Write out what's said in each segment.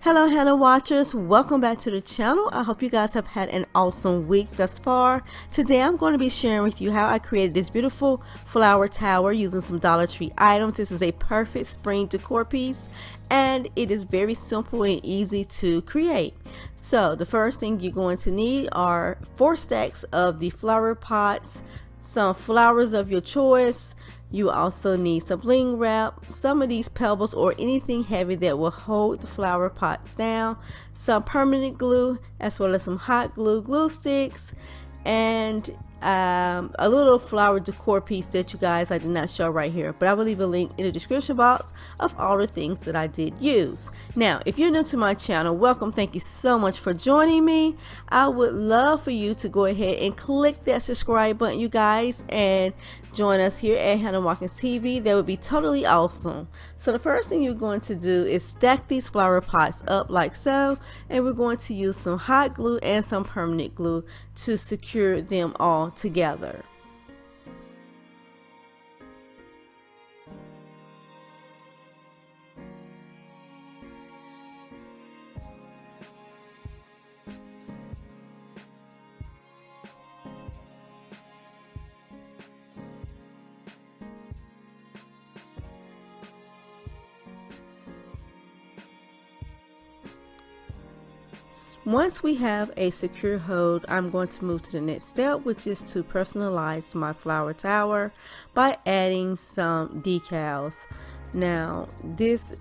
Hello Hanna watchers, welcome back to the channel. I hope you guys have had an awesome week thus far. Today I'm going to be sharing with you how I created this beautiful flower tower using some Dollar Tree items. This is a perfect spring decor piece and it is very simple and easy to create. So the first thing you're going to need are 4 stacks of the flower pots, some flowers of your choice. You also need some bling wrap, some of these pebbles or anything heavy that will hold the flower pots down, some permanent glue, as well as some hot glue sticks, and a little flower decor piece that you guys I did not show right here, but I will leave a link in the description box of all the things that I did use. Now, if you're new to my channel, welcome. Thank you so much for joining me. I would love for you to go ahead and click that subscribe button, you guys, and join us here at Hanna Watkins TV. That would be totally awesome. So the first thing you're going to do is stack these flower pots up like so, and we're going to use some hot glue and some permanent glue to secure them all together. Once we have a secure hold, I'm going to move to the next step, which is to personalize my flower tower by adding some decals. Now this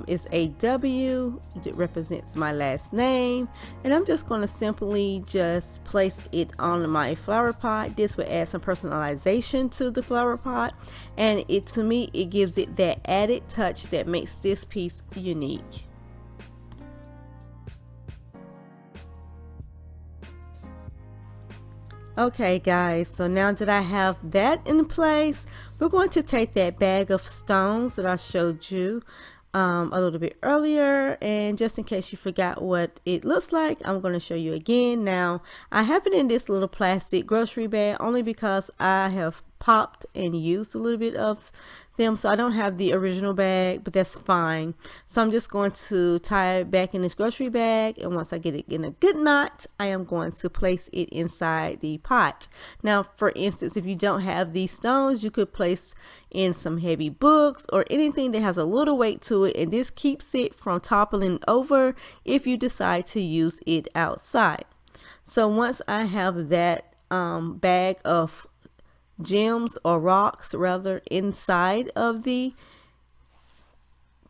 is a W that represents my last name, and I'm just going to simply just place it on my flower pot. This will add some personalization to the flower pot, and to me it gives it that added touch that makes this piece unique. Okay guys, so now that I have that in place, we're going to take that bag of stones that I showed you a little bit earlier, and just in case you forgot what it looks like, I'm going to show you again. Now I have it in this little plastic grocery bag only because I have popped and used a little bit of them, so I don't have the original bag, but that's fine. So I'm just going to tie it back in this grocery bag, and once I get it in a good knot, I am going to place it inside the pot. Now for instance, if you don't have these stones, you could place in some heavy books or anything that has a little weight to it, and this keeps it from toppling over if you decide to use it outside. So once I have that bag of gems or rocks rather inside of the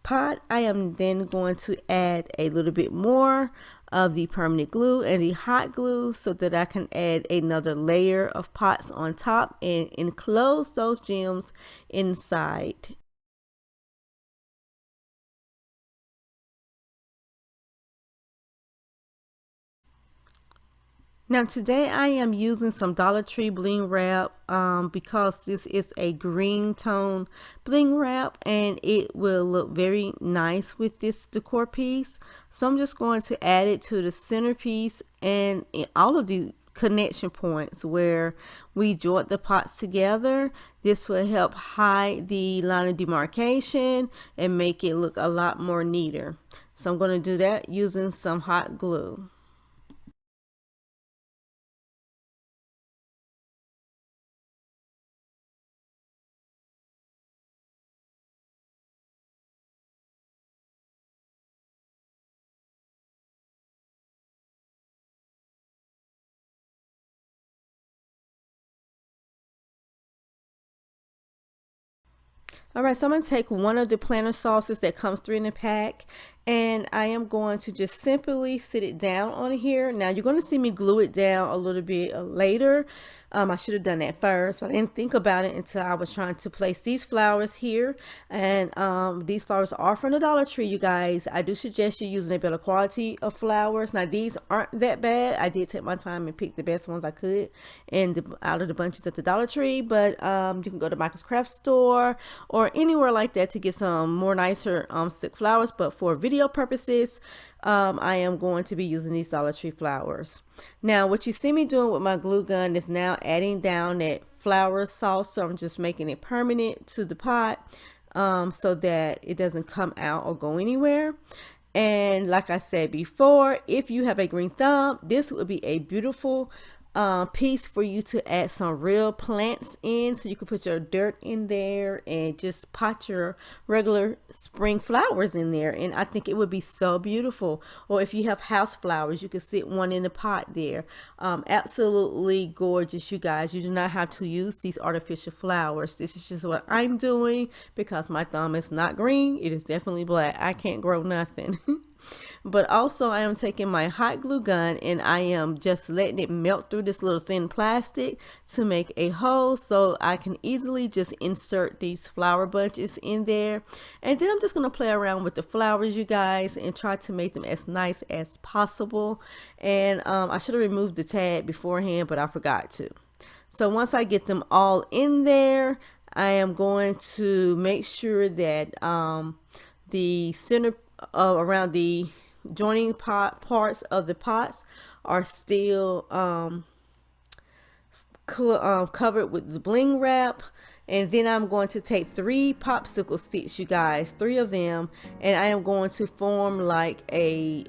pot, I am then going to add a little bit more of the permanent glue and the hot glue so that I can add another layer of pots on top and enclose those gems inside. Now today I am using some Dollar Tree bling wrap because this is a green tone bling wrap and it will look very nice with this decor piece. So I'm just going to add it to the centerpiece and in all of the connection points where we joint the pots together. This will help hide the line of demarcation and make it look a lot more neater. So I'm going to do that using some hot glue. Alright, so I'm going to take one of the planter sauces that comes 3 in a pack, and I am going to just simply sit it down on here. Now you're going to see me glue it down a little bit later. I should have done that first, but I didn't think about it until I was trying to place these flowers here. And these flowers are from the Dollar Tree, you guys. I do suggest you using a better quality of flowers. Now these aren't that bad. I did take my time and pick the best ones I could out of the bunches at the Dollar Tree, but you can go to Michael's Craft Store or anywhere like that to get some more nicer stick flowers. But for video purposes, I am going to be using these Dollar Tree flowers. Now what you see me doing with my glue gun is now adding down that flower sauce. So I'm just making it permanent to the pot so that it doesn't come out or go anywhere. And like I said before, if you have a green thumb, this would be a beautiful piece for you to add some real plants in, so you can put your dirt in there and just pot your regular spring flowers in there, and I think it would be so beautiful. Or if you have house flowers, you could sit one in the pot there. Absolutely gorgeous, you guys. You do not have to use these artificial flowers. This is just what I'm doing because my thumb is not green, it is definitely black. I can't grow nothing. But also I am taking my hot glue gun and I am just letting it melt through this little thin plastic to make a hole, so I can easily just insert these flower bunches in there. And then I'm just going to play around with the flowers, you guys, and try to make them as nice as possible. And I should have removed the tag beforehand, but I forgot to. So once I get them all in there, I am going to make sure that the center around the joining parts of the pots are still covered with the bling wrap. And then I'm going to take 3 popsicle sticks, you guys, 3 of them, and I am going to form like a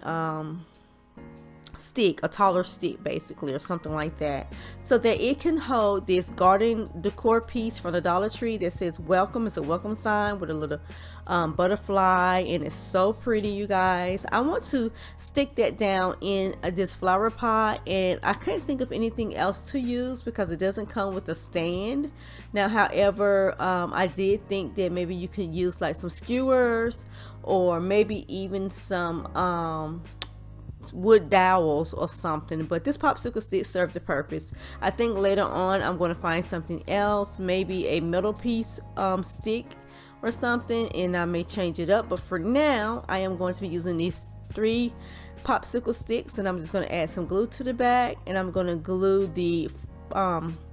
stick, a taller stick basically, or something like that, so that it can hold this garden decor piece from the Dollar Tree that says welcome. It's a welcome sign with a little butterfly, and it's so pretty, you guys. I want to stick that down in this flower pot, and I couldn't think of anything else to use because it doesn't come with a stand. Now however, I did think that maybe you could use like some skewers, or maybe even some wood dowels or something, but this popsicle stick served the purpose. I think later on I'm going to find something else, maybe a metal piece stick or something, and I may change it up, but for now I am going to be using these 3 popsicle sticks, and I'm just going to add some glue to the back, and I'm going to glue the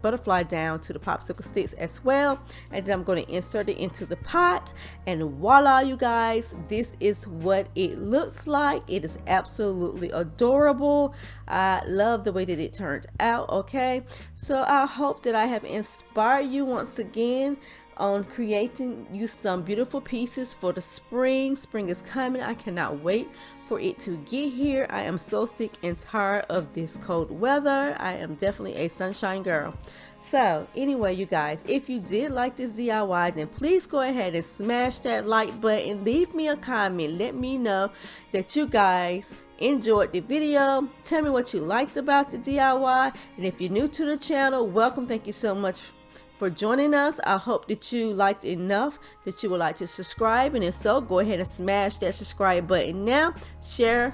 butterfly down to the popsicle sticks as well, and then I'm going to insert it into the pot, and voila, you guys, this is what it looks like. It is absolutely adorable. I love the way that it turned out. Okay, so I hope that I have inspired you once again on creating you some beautiful pieces for the spring. Spring is coming. I cannot wait for it to get here. I am so sick and tired of this cold weather. I am definitely a sunshine girl. So anyway, you guys, if you did like this DIY, then please go ahead and smash that like button. Leave me a comment. Let me know that you guys enjoyed the video. Tell me what you liked about the DIY. And if you're new to the channel, welcome. Thank you so much for joining us. I hope that you liked enough that you would like to subscribe, and if so, go ahead and smash that subscribe button now. Share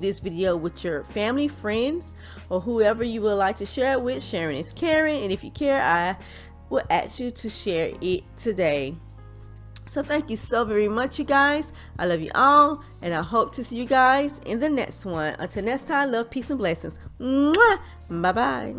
this video with your family, friends, or whoever you would like to share it with. Sharing is caring, and if you care, I will ask you to share it today. So thank you so very much, you guys. I love you all, and I hope to see you guys in the next one. Until next time, love, peace, and blessings. Mwah! Bye bye.